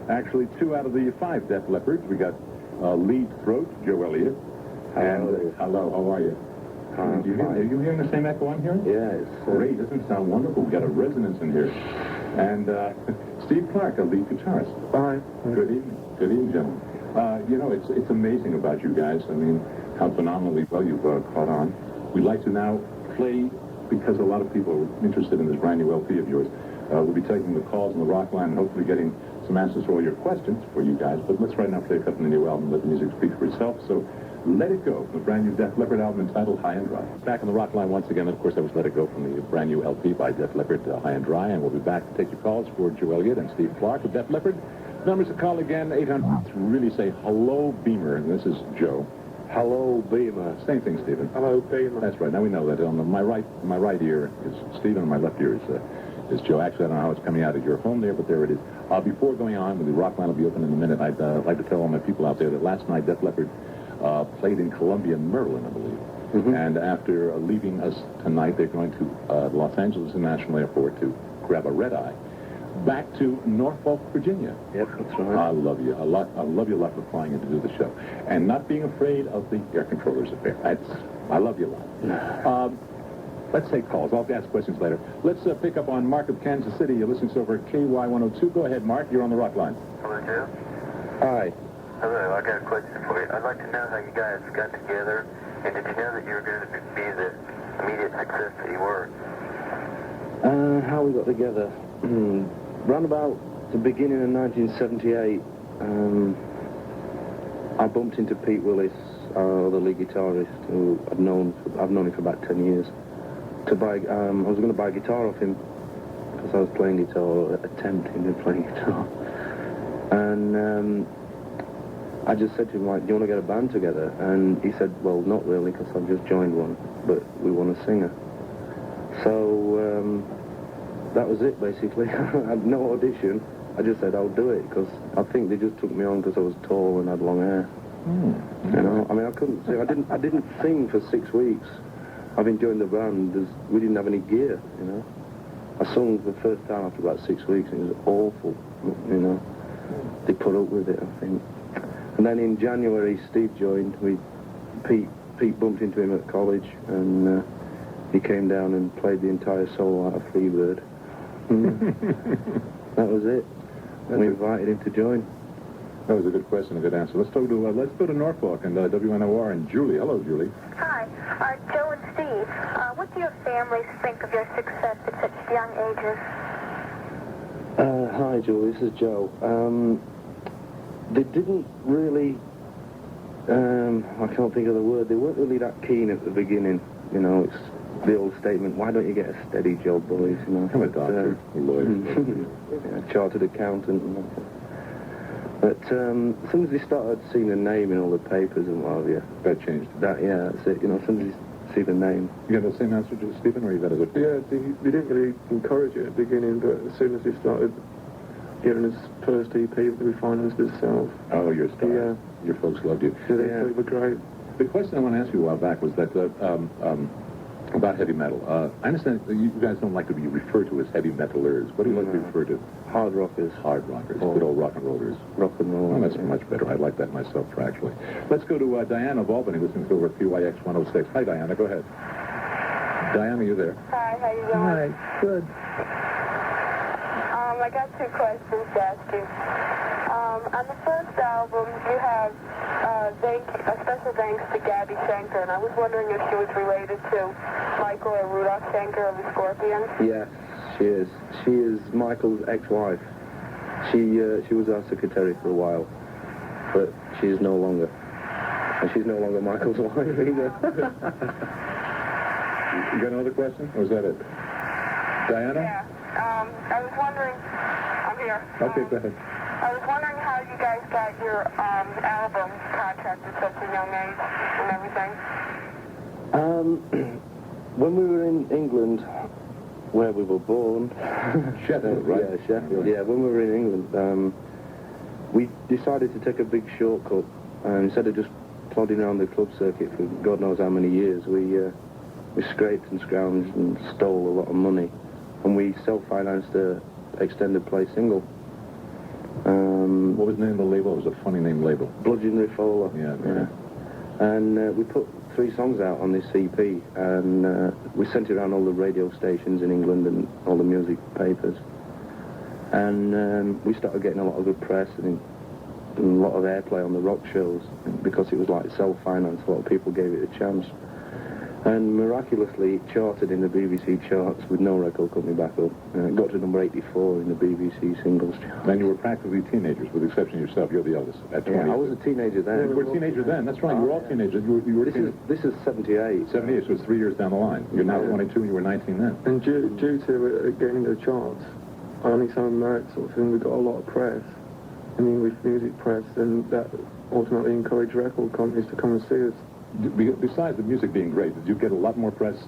Actually, 2 out of the 5 Def Leppards. We got lead throat, Joe Elliott. And hello, how are you? Are you hearing the same echo I'm hearing? Yes. Great, doesn't it sound wonderful? We've got a resonance in here. And Steve Clark, a lead guitarist. Hi. Good evening. Good evening, gentlemen. You know, it's amazing about you guys. I mean, how phenomenally well you've caught on. We'd like to now play, because a lot of people are interested in this brand new LP of yours. We'll be taking the calls on the Rockline and hopefully getting some answers to all your questions for you guys. But let's right now play a cut from the new album, let the music speak for itself. So, Let It Go, the brand new Def Leppard album entitled High and Dry. Back on the Rockline once again. Of course, that was Let It Go from the brand new LP by Def Leppard, High and Dry. And we'll be back to take your calls for Joe Elliott and Steve Clark of Def Leppard. Numbers to call again, 800 to really say hello, Beamer. And this is Joe. Hello, Beamer. Same thing, Stephen. Hello, Beamer. That's right. Now we know that on my right ear is Stephen, and my left ear is Joe. Actually, I don't know how it's coming out of your home there, but there it is. Before going on, the Rockline will be open in a minute. I'd like to tell all my people out there that last night Def Leppard played in Columbia, Maryland, I believe. Mm-hmm. And after leaving us tonight, they're going to Los Angeles International Airport to grab a red-eye back to Norfolk, Virginia. Yep, that's right. I love you a lot. I love you a lot for flying in to do the show. And not being afraid of the air controllers affair. I love you a lot. Let's take calls. I'll ask questions later. Let's pick up on Mark of Kansas City. You're listening to over at KY102. Go ahead, Mark. You're on the Rockline. Hello, Joe. Hi. Hello, I got a question for you. I'd like to know how you guys got together, and did you know that you were going to be the immediate success that you were? How we got together? Round about the beginning of 1978, I bumped into Pete Willis, our other lead guitarist, who I've known him for about 10 years. I was going to buy a guitar off him because I was playing guitar, or attempting to play guitar. And I just said to him, like, do you want to get a band together? And he said, well, not really, because I've just joined one, but we want a singer. So that was it, basically. I had no audition. I just said, I'll do it, because I think they just took me on because I was tall and had long hair. You know, I mean, I couldn't sing. I didn't sing for 6 weeks. Having joined the band, we didn't have any gear, you know. I sung the first time after about 6 weeks, and it was awful, you know. They put up with it, I think. And then in January, Steve joined. Pete bumped into him at college, and he came down and played the entire solo out of Freebird. That was it. And we invited him to join. That was a good question, a good answer. Let's go to Norfolk and WNOR and Julie. Hello, Julie. Hi, Joe and Steve. What do your families think of your success at such young ages? Hi, Julie. This is Joe. They didn't really. I can't think of the word. They weren't really that keen at the beginning. You know, it's the old statement, why don't you get a steady job, boys? You know, I'm a doctor, a lawyer. Yeah, chartered accountant. But as soon as they started seeing the name in all the papers and what have you, that changed. That's it. You know, as soon as they see the name. You got the same answer to Stephen, or you got a good? Yeah, they didn't really encourage it at the beginning, but as soon as they started giving us first EP, we financed themselves. Oh, you're a star. Yeah. Your folks loved you. Yeah, they were great. The question I want to ask you a while back was that about heavy metal. I understand that you guys don't like to be referred to as heavy metalers. What do you like to be referred to? Hard rockers. Hard rockers. Good old rock and rollers. Rock and roll. Oh, that's much better. I like that myself, actually. Let's go to Diana of Albany, listening to over at PYX 106. Hi, Diana. Go ahead. Diana, you there? Hi, how you doing? Hi. Good. I got 2 questions to ask you. On the first album, you have a special thanks to Gabby Schenker, and I was wondering if she was related to Michael or Rudolph Schenker of the Scorpions. Yes, she is. She is Michael's ex-wife. She was our secretary for a while, but she is no longer. And she's no longer Michael's wife either. You got another question, or is that it? Diana? Yeah. I was wondering... I'm here. Okay, go ahead. I was wondering how you guys got your album contract at such a young age and everything. When we were in England, where we were born... Sheffield, right? Yeah, Sheffield. Yeah, when we were in England, we decided to take a big shortcut. Instead of just plodding around the club circuit for God knows how many years, we scraped and scrounged and stole a lot of money. And we self-financed a extended play single. What was the name of the label? It was a funny name label. Bludgeon Rifola. Yeah. And we put 3 songs out on this EP, and we sent it around all the radio stations in England and all the music papers. And we started getting a lot of good press and a lot of airplay on the rock shows because it was like self-financed. A lot of people gave it a chance. And miraculously, it charted in the BBC charts with no record company backup. It got to number 84 in the BBC singles chart. Then you were practically teenagers, with the exception of yourself. You're the eldest at 20. Yeah, I was a teenager then. You were a teenager then. That's right. You were all teenagers. You were This is 78. 78, so it's 3 years down the line. You're now 22 and you were 19 then. And due to it getting the charts, on its own merit sort of thing, we got a lot of press, in the English music press, and that ultimately encouraged record companies to come and see us. Besides the music being great, did you get a lot more press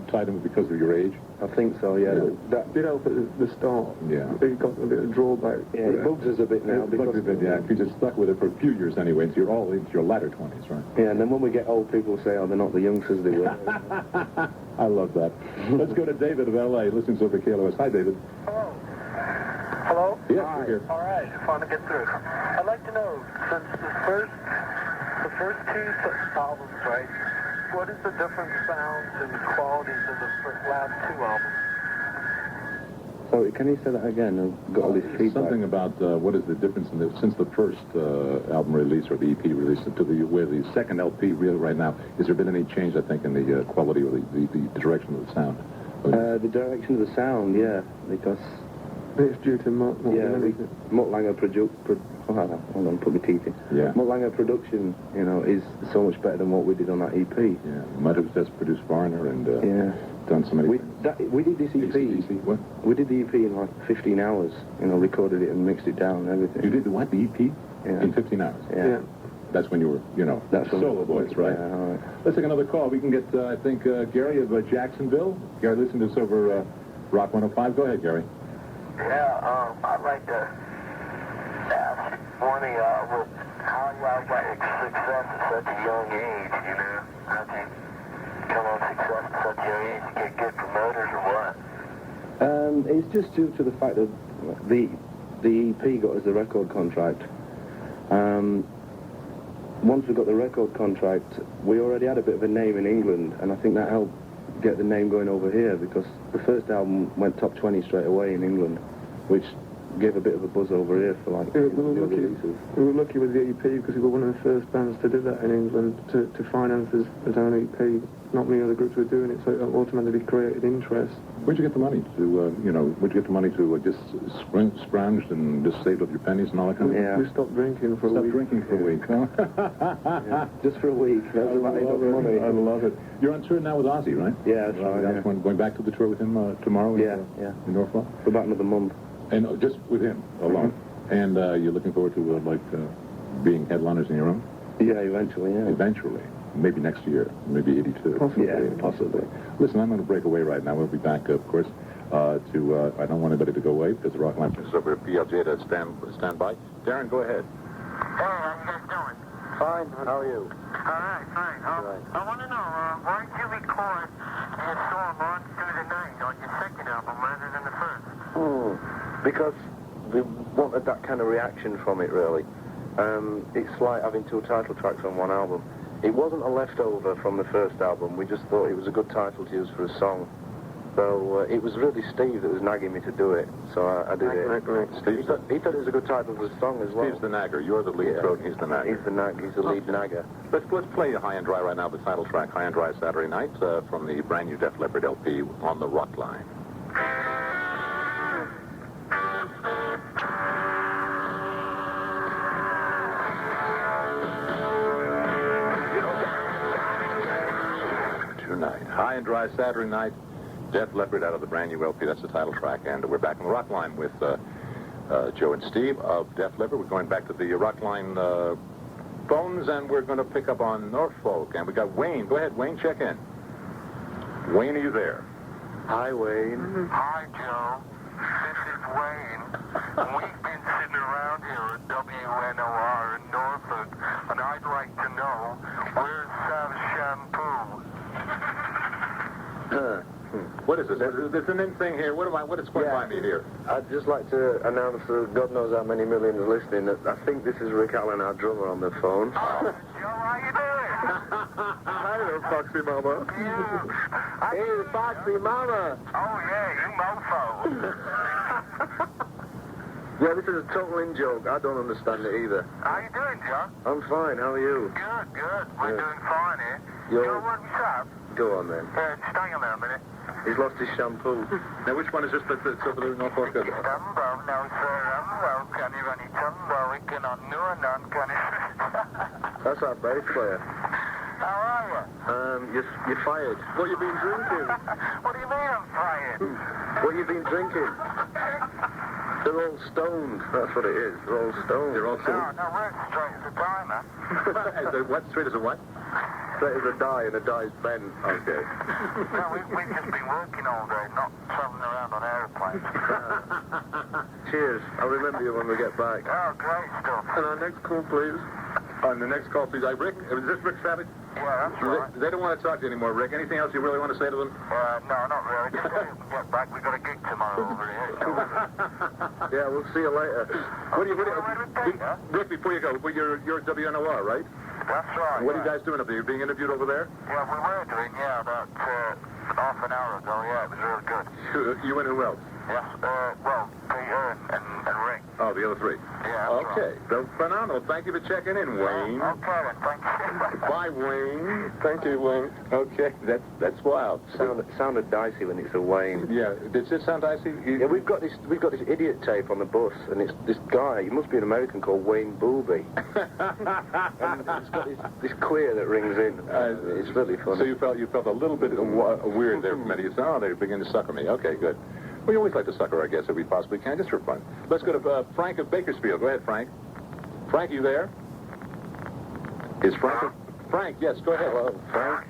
tied in because of your age? I think so, yeah. That did help at the start. Yeah. It got a bit of drawback. Yeah, it bugs us a bit now. Because you just stuck with it for a few years anyway, so you're all into your latter 20s, right? Yeah, and then when we get old, people say, oh, they're not the youngsters they were. I love that. Let's go to David of L.A. listening to KLOS. Hi, David. Hello? Hello? Yeah, we're here. All right, I want to get through. I'd like to know, since the first 2 albums, right, what is the different sounds and qualities of the last 2 albums? Sorry, can you say that again? I've got all this feedback. Something about what is the difference since the first album release or the EP release to where the second LP really right now. Has there been any change, I think, in the quality or the direction of the sound? The direction of the sound, yeah, because... It's due to Mutt Langer hold on, put my teeth in. Yeah. Mutt Langer production, you know, is so much better than what we did on that EP. Yeah, Mutt has just produced Foreigner and done so many things. We did this EP. What? We did the EP in like 15 hours, you know, recorded it and mixed it down and everything. You did the what? The EP? Yeah. In 15 hours? Yeah. That's when you were, That's solo voice, right? Yeah, all right. Let's take another call. We can get, I think, Gary of Jacksonville. Gary, listen to us over Rock 105. Go ahead, Gary. Yeah, I'd like to ask one of y'all with how y'all got success at such a young age, How'd you come on success at such a young age? You get good promoters or what? It's just due to the fact that the EP got us the record contract. Once we got the record contract, we already had a bit of a name in England, and I think that helped get the name going over here, because the first album went top 20 straight away in England, which gave a bit of a buzz over here for like We releases. were lucky with the EP because we were one of the first bands to do that in England, to finance as our own EP. Not many other groups were doing it, so it ultimately created interest. Where'd you get the money to, where'd you get the money to just scrounge and just save up your pennies and all that kind of Yeah. We stopped drinking for a Stop week. drinking for a week, huh? Yeah. Just for a week. That's about enough money. I love it. You're on tour now with Ozzy, right? Yeah, that's right. That's going back to the tour with him tomorrow in Norfolk? For about another month. And just with him alone. And you're looking forward to being headliners in your own? Yeah, eventually, yeah. Eventually. Maybe next year. Maybe 82. Possibly. Yeah, possibly. Listen, I'm going to break away right now. We'll be back, of course, I don't want anybody to go away because the Rockline is over at PLJ to stand by. Darren, go ahead. Hey, how you guys doing? Fine. How are you? All right, fine. I want to know, why did you record your song On Through the Night on your second album rather than the first? Because we wanted that kind of reaction from it, really. It's like having 2 title tracks on one album. It wasn't a leftover from the first album. We just thought it was a good title to use for a song. So it was really Steve that was nagging me to do it, so I did it. He thought it was a good title for the song as well. Steve's the nagger. You're the lead throat, and he's the nagger. He's the lead nagger. Let's play High and Dry right now, the title track, High and Dry Saturday Night, from the brand new Def Leppard LP on the Rockline. Tonight, High and Dry Saturday Night, Def Leppard out of the brand new LP. That's the title track, and we're back on the Rockline with Joe and Steve of Def Leppard. We're going back to the Rockline phones, and we're going to pick up on Norfolk. And we got Wayne. Go ahead, Wayne, check in. Wayne, are you there? Hi, Wayne. Hi, Joe. This is Wayne. We've been sitting around here at WNOR in Norfolk, and I'd like to know, where's Shampoo? What is this? There's an in thing here. What is going by me here? I'd just like to announce to God knows how many millions listening that I think this is Rick Allen, our drummer, on the phone. Joe, how you doing? Hi there, Foxy Mama. Yeah. Hey, Foxy Mama. Oh, yeah, you mofo. Yeah, this is a total in-joke. I don't understand it either. How you doing, Joe? I'm fine, how are you? Good, good. We're doing fine here. Yo. You know what we have? Go on then. Just hang on there a minute. He's lost his shampoo. Now, which one is this that's over there in Norfolk? Dumbo, no, sir, well, can you run it? Dumbo, we cannot do none, can you? That's our bass player. How are you? You're fired. What you been drinking? What do you mean I'm fired? What you been drinking? They're all stoned. That's what it is. They're all stoned. They're all No, stoned. no, we're straight as a timer. What? Straight as a what? Straight as a die, and a die's bent. Okay. No, we've just been working all day, not travelling around on aeroplanes. Cheers. I'll remember you when we get back. Oh, great stuff. And our next call, please. On the next call, please. Rick, is this Rick Savage? Yeah, that's right. They don't want to talk to you anymore, Rick. Anything else you really want to say to them? No, not really. Just so you can get back. We've got a gig tomorrow over here. Yeah, we'll see you later. Rick, before you go, you're WNOR, right? That's right. What are you guys doing up there? You're being interviewed over there? Yeah, we were doing, about half an hour ago. Yeah, it was really good. You and who else? Yes, well, Peter and Rick. Oh, the other three. Yeah, that's Okay. So, phenomenal. Thank you for checking in, Wayne. Okay, then. Thank you. Bye, Wayne. Thank you, Wayne. Okay, that's wild. Sounded dicey when it's a Wayne. Yeah, does it sound dicey? Yeah, we've got this idiot tape on the bus, and it's this guy. He must be an American called Wayne Booby. And it's got this queer that rings in. It's really funny. So you felt a little bit weird there for a minute. You said, oh, they're beginning to sucker me. Okay, good. We always like to sucker, I guess, if we possibly can, just for fun. Let's go to Frank of Bakersfield. Go ahead, Frank. Frank, you there? Is Frank? Frank, yes, go ahead. Hello, Frank.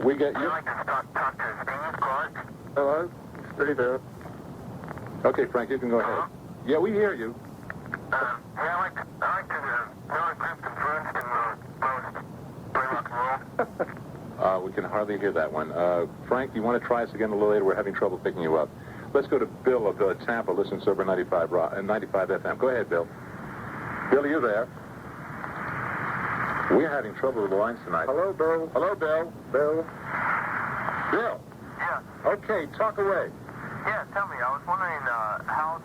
We get I'd you. like to talk to Steve, Clark. Hello, Steve here. Okay, Frank, you can go ahead. Yeah, we hear you. Yeah, I like to really group influenced in most play rock and roll. We can hardly hear that one. Frank, you want to try us again a little later? We're having trouble picking you up. Let's go to Bill of Tampa. Listen to Sober 95 FM. Go ahead, Bill. Bill, are you there? We're having trouble with the lines tonight. Hello, Bill. Hello, Bill. Bill. Bill. Yeah. Okay, talk away. Yeah, tell me, I was wondering how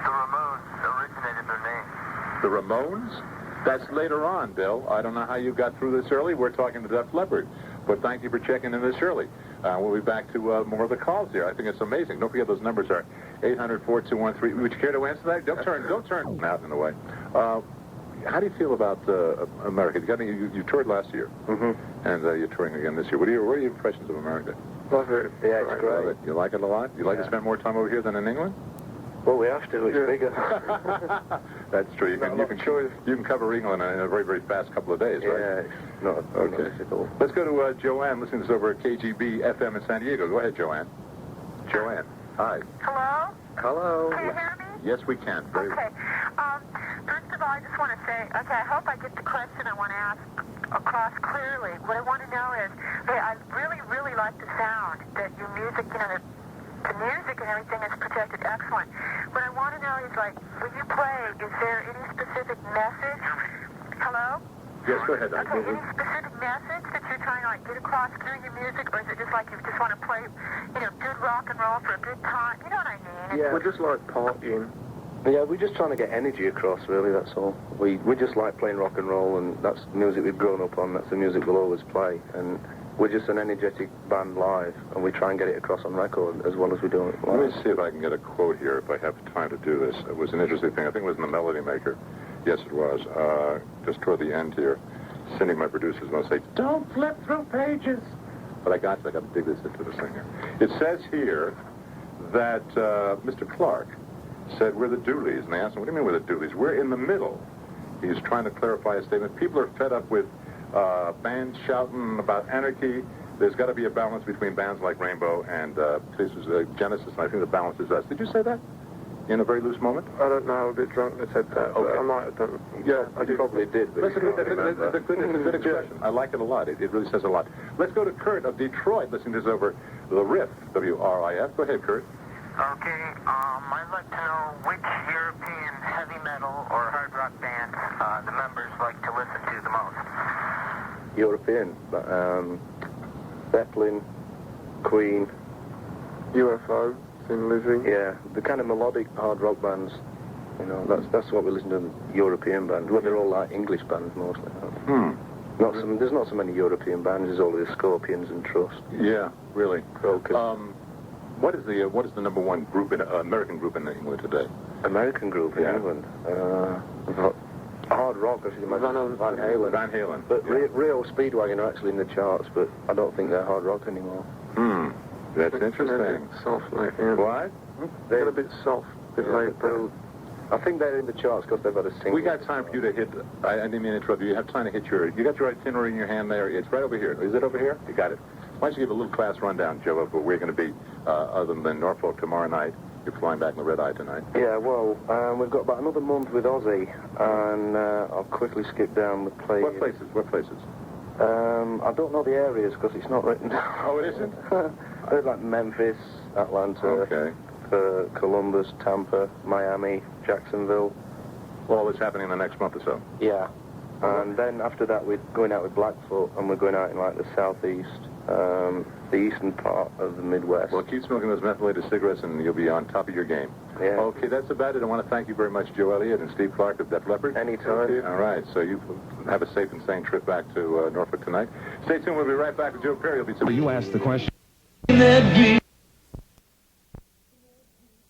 the Ramones originated their name. The Ramones? That's later on, Bill. I don't know how you got through this early. We're talking to Def Leppard. But thank you for checking in this early. We'll be back to more of the calls here. I think it's amazing. Don't forget those numbers are 800-4213. Would you care to answer that? Don't turn out in the way. How do you feel about America? You toured last year, and you're touring again this year. What are your impressions of America? Love it. Yeah, it's great. Love it. You like it a lot? You like to spend more time over here than in England? Well, we have to. It's bigger. That's true. You can cover England in a very, very fast couple of days, right? Yeah, it's not difficult. Let's go to Joanne, listening to us over at KGB FM in San Diego. Go ahead, Joanne. Joanne, hi. Hello? Hello. Can you hear me? Yes, we can. Very well. Okay. First of all, I just want to say, I hope I get the question I want to ask across clearly. What I want to know is, I really, really like the sound that your music, the music and everything is projected excellent. What I want to know is, when you play, is there any specific message? Hello? Yes, go ahead. Okay, any specific message that you're trying to get across through your music, or is it just like you just want to play, good rock and roll for a good time? You know what I mean? Yeah, We're just like partying. Yeah, we're just trying to get energy across, really, that's all. We just like playing rock and roll, and that's music we've grown up on. That's the music we'll always play. And we're just an energetic band live, and we try and get it across on record as well as we do it live. Let me see if I can get a quote here, if I have time to do this. It was an interesting thing. I think it was in the Melody Maker. Yes, it was. Just toward the end here, Cindy, my producer, is going to say, don't flip through pages. But I got to dig this into this thing here. It says here that Mr. Clark said, we're the Dooleys. And they asked him, what do you mean we're the Dooleys? We're in the middle. He's trying to clarify his statement. People are fed up with bands shouting about anarchy. There's got to be a balance between bands like Rainbow and this was Genesis, and I think the balance is us. Did you say that? in a very loose moment? I don't know, I was a bit drunk that said that, but Okay. I might have done. Yeah, I did. probably did, but That's a you good, can't remember. it's a good expression. I like it a lot. It really says a lot. Let's go to Kurt of Detroit, listening to this over the Riff, WRIF. Go ahead, Kurt. Okay, I'd like to know which European heavy metal or hard rock bands the members like to listen to the most. European, Zeppelin, Queen, UFO, Thin Lizzy. yeah, the kind of melodic hard rock bands. You know, that's what we listen to, the European bands. Well, they're all like English bands mostly. There's not so many European bands. There's only the Scorpions and Trust. Yeah, really. Crocus. What is the number one group in American group in England today? American group in Yeah. England. Hard rock, I should imagine. Van Halen. Van Halen. But yeah. Rio Speedwagon are actually in the charts, but I don't think they're hard rock anymore. That's They're a interesting. bit soft, like, yeah. What? They're a bit soft, a bit Yeah, laid back. I think they're in the charts because they've had a single. We got time for you to hit. I didn't mean to interrupt you. You have time to hit your. You got your itinerary in your hand there. It's right over here. Is it over here? You got it. Why don't you give a little class rundown, Joe, of where we're going to be, other than Norfolk tomorrow night. You're flying back in the Red Eye tonight. Yeah, well, we've got about another month with Ozzy, and I'll quickly skip down the play. What places? What places? I don't know the areas because it's not written down. Oh, it isn't? They're like Memphis, Atlanta, Okay. Columbus, Tampa, Miami, Jacksonville. All that's happening in the next month or so. Yeah. And then after that, we're going out with Blackfoot, and we're going out in like the southeast, the eastern part of the Midwest. Well, keep smoking those methylated cigarettes, and you'll be on top of your game. Yeah. Okay, that's about it. I want to thank you very much, Joe Elliott and Steve Clark of Def Leppard. Anytime. All right, so you have a safe and sane trip back to Norfolk tonight. Stay tuned. We'll be right back with Joe Perry. He'll be. You asked the question.